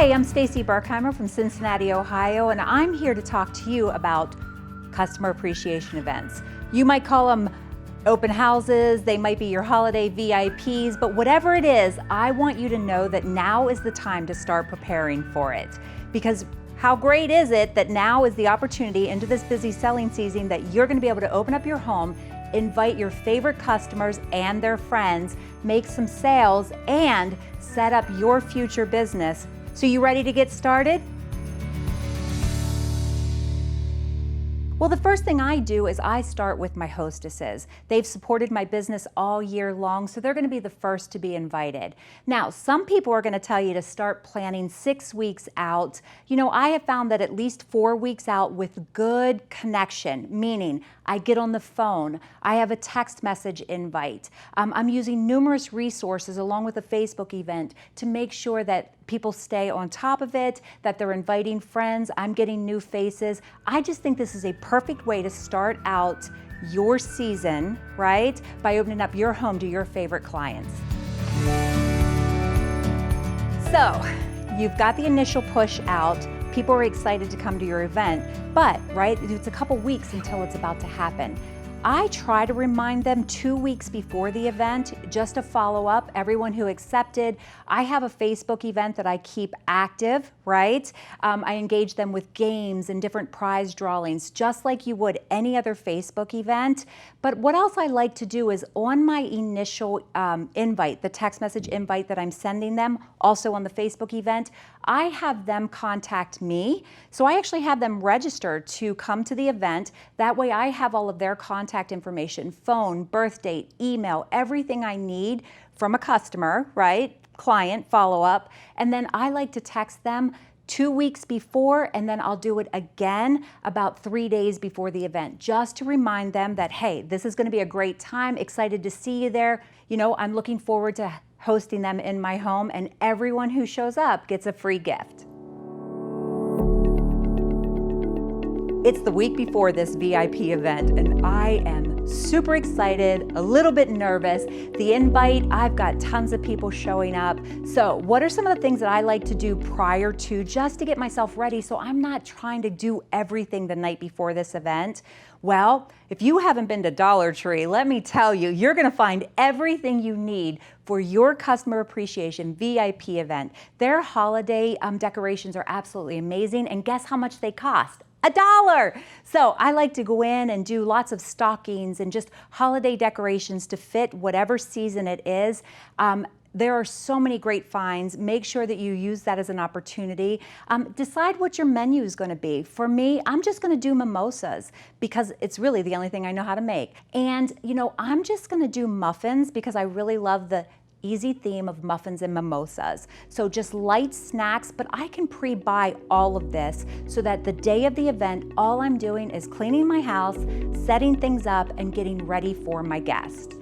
Hi, I'm Stacy Berkheimer from Cincinnati, Ohio, and I'm here to talk to you about customer appreciation events. You might call them open houses, they might be your holiday VIPs, but whatever it is, I want you to know that now is the time to start preparing for it. Because how great is it that now is the opportunity into this busy selling season that you're going to be able to open up your home, invite your favorite customers and their friends, make some sales, and set up your future business. So you ready to get started? Well, the first thing I do is I start with my hostesses. They've supported my business all year long, so they're going to be the first to be invited. Now, some people are going to tell you to start planning 6 weeks out. You know, I have found that at least 4 weeks out with good connection, meaning I get on the phone, I have a text message invite. I'm using numerous resources along with a Facebook event to make sure that people stay on top of it, that they're inviting friends, I'm getting new faces. I just think this is a perfect way to start out your season, right? By opening up your home to your favorite clients. So, you've got the initial push out. People are excited to come to your event, but, right, it's a couple weeks until it's about to happen. I try to remind them 2 weeks before the event, just to follow up everyone who accepted. I have a Facebook event that I keep active, right? I engage them with games and different prize drawings, just like you would any other Facebook event. But what else I like to do is on my initial invite, the text message invite that I'm sending them, also on the Facebook event, I have them contact me. So I actually have them register to come to the event. That way I have all of their contact information, phone, birth date, email, everything I need from a customer, right? Client follow-up. And then I like to text them 2 weeks before, and then I'll do it again about 3 days before the event, just to remind them that, hey, this is going to be a great time, excited to see you there. You know, I'm looking forward to hosting them in my home, and everyone who shows up gets a free gift. It's the week before this VIP event, and I am super excited, a little bit nervous. The invite, I've got tons of people showing up. So what are some of the things that I like to do prior to, just to get myself ready so I'm not trying to do everything the night before this event? Well, if you haven't been to Dollar Tree, let me tell you, you're going to find everything you need for your customer appreciation VIP event. Their holiday decorations are absolutely amazing, and guess how much they cost? $1. So I like to go in and do lots of stockings and just holiday decorations to fit whatever season it is. There are so many great finds. Make sure that you use that as an opportunity. Decide what your menu is going to be. For me, I'm just going to do mimosas because it's really the only thing I know how to make. And, you know, I'm just going to do muffins because I really love the easy theme of muffins and mimosas. So just light snacks, but I can pre-buy all of this so that the day of the event, all I'm doing is cleaning my house, setting things up, and getting ready for my guest.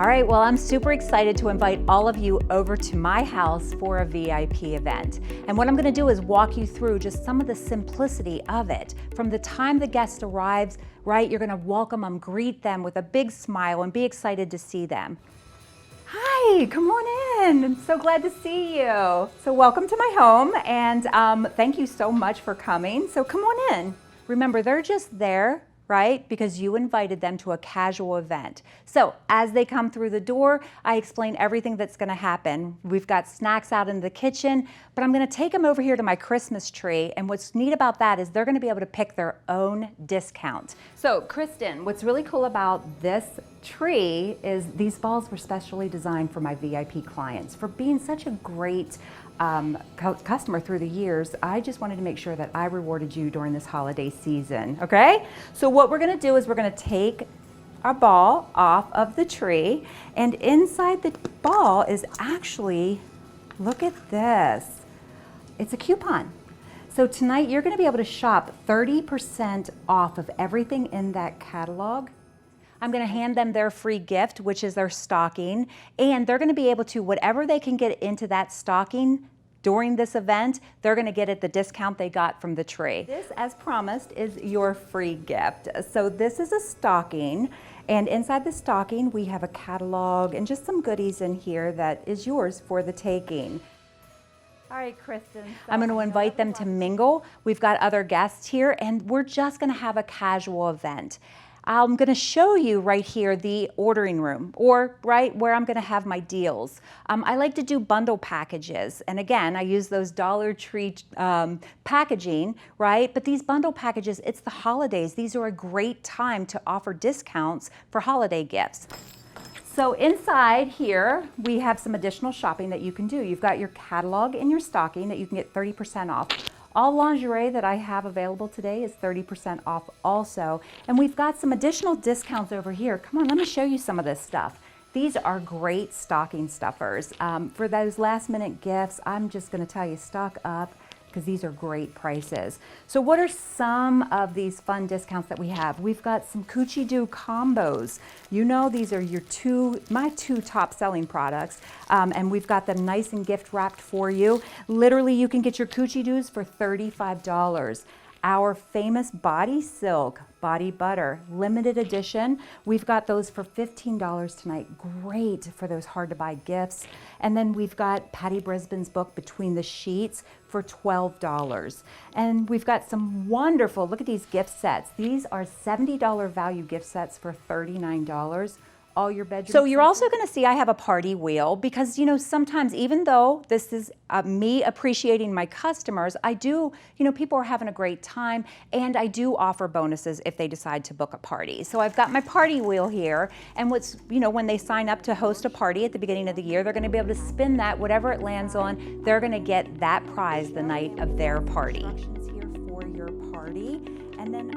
All right, well, I'm super excited to invite all of you over to my house for a VIP event. And what I'm gonna do is walk you through just some of the simplicity of it. From the time the guest arrives, right, you're gonna welcome them, greet them with a big smile and be excited to see them. Hi, come on in. I'm so glad to see you. So welcome to my home, and thank you so much for coming. So come on in. Remember, they're just there, right? Because you invited them to a casual event. So as they come through the door, I explain everything that's gonna happen. We've got snacks out in the kitchen, but I'm gonna take them over here to my Christmas tree. And what's neat about that is they're gonna be able to pick their own discount. So Kristen, what's really cool about this tree is these balls were specially designed for my VIP clients. For being such a great customer through the years, I just wanted to make sure that I rewarded you during this holiday season, okay? So what we're gonna do is we're gonna take our ball off of the tree, and inside the ball is actually, look at this, it's a coupon. So tonight you're gonna be able to shop 30% off of everything in that catalog. I'm gonna hand them their free gift, which is their stocking, and they're gonna be able to, whatever they can get into that stocking, during this event, they're gonna get at the discount they got from the tree. This, as promised, is your free gift. So this is a stocking, and inside the stocking, we have a catalog and just some goodies in here that is yours for the taking. All right, Kristen. I'm going to invite them to mingle. We've got other guests here, and we're just going to have a casual event. I'm going to show you right here the ordering room, or right where I'm going to have my deals. I like to do bundle packages, and again, I use those Dollar Tree packaging, right? But these bundle packages, it's the holidays. These are a great time to offer discounts for holiday gifts. So inside here, we have some additional shopping that you can do. You've got your catalog in your stocking that you can get 30% off. All lingerie that I have available today is 30% off also. And we've got some additional discounts over here. Come on, let me show you some of this stuff. These are great stocking stuffers. For those last minute gifts, I'm just gonna tell you, stock up, because these are great prices. So what are some of these fun discounts that we have? We've got some Coochie Doo combos. You know, these are my two top selling products, and we've got them nice and gift wrapped for you. Literally, you can get your Coochie Doos for $35. Our famous Body Silk Body Butter, limited edition. We've got those for $15 tonight. Great for those hard to buy gifts. And then we've got Patty Brisbane's book, Between the Sheets, for $12. And we've got some wonderful, look at these gift sets. These are $70 value gift sets for $39. All your bedroom. So you're also going to see I have a party wheel, because you know, sometimes, even though this is me appreciating my customers, I do, you know, people are having a great time, and I do offer bonuses if they decide to book a party. So I've got my party wheel here, and what's, you know, when they sign up to host a party at the beginning of the year, they're going to be able to spin that, whatever it lands on, they're going to get that prize the night of their party. Instructions here for your party, and then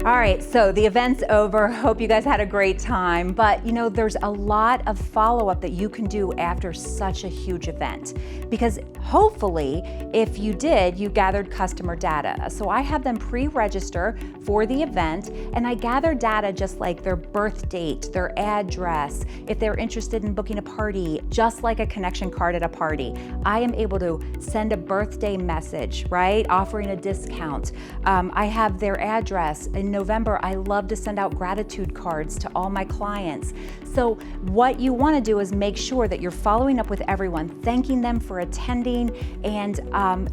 all right, so the event's over. Hope you guys had a great time. But you know, there's a lot of follow-up that you can do after such a huge event, because hopefully, if you did, you gathered customer data. So I have them pre-register for the event, and I gather data just like their birth date, their address, if they're interested in booking a party, just like a connection card at a party. I am able to send a birthday message, right? Offering a discount. I have their address. In November, I love to send out gratitude cards to all my clients. So what you want to do is make sure that you're following up with everyone, thanking them for attending, and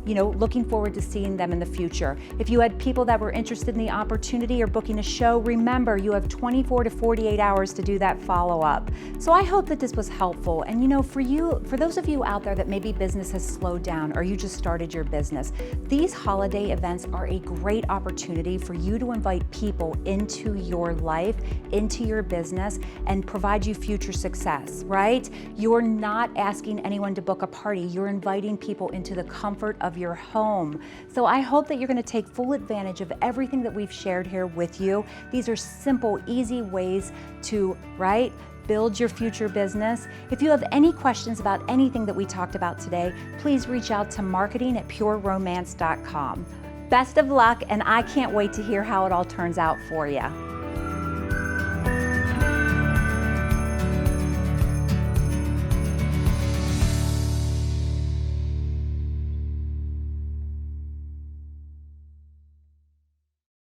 you know, looking forward to seeing them in the future. If you had people that were interested in the opportunity or booking a show, remember you have 24 to 48 hours to do that follow-up. So I hope that this was helpful. And you know, for those of you out there that maybe business has slowed down, or you just started your business, these holiday events are a great opportunity for you to invite people into your life, into your business, and provide you future success, right? You're not asking anyone to book a party. You're inviting people into the comfort of your home. So I hope that you're going to take full advantage of everything that we've shared here with you. These are simple, easy ways to, right, build your future business. If you have any questions about anything that we talked about today, please reach out to marketing@pureromance.com. Best of luck, and I can't wait to hear how it all turns out for you.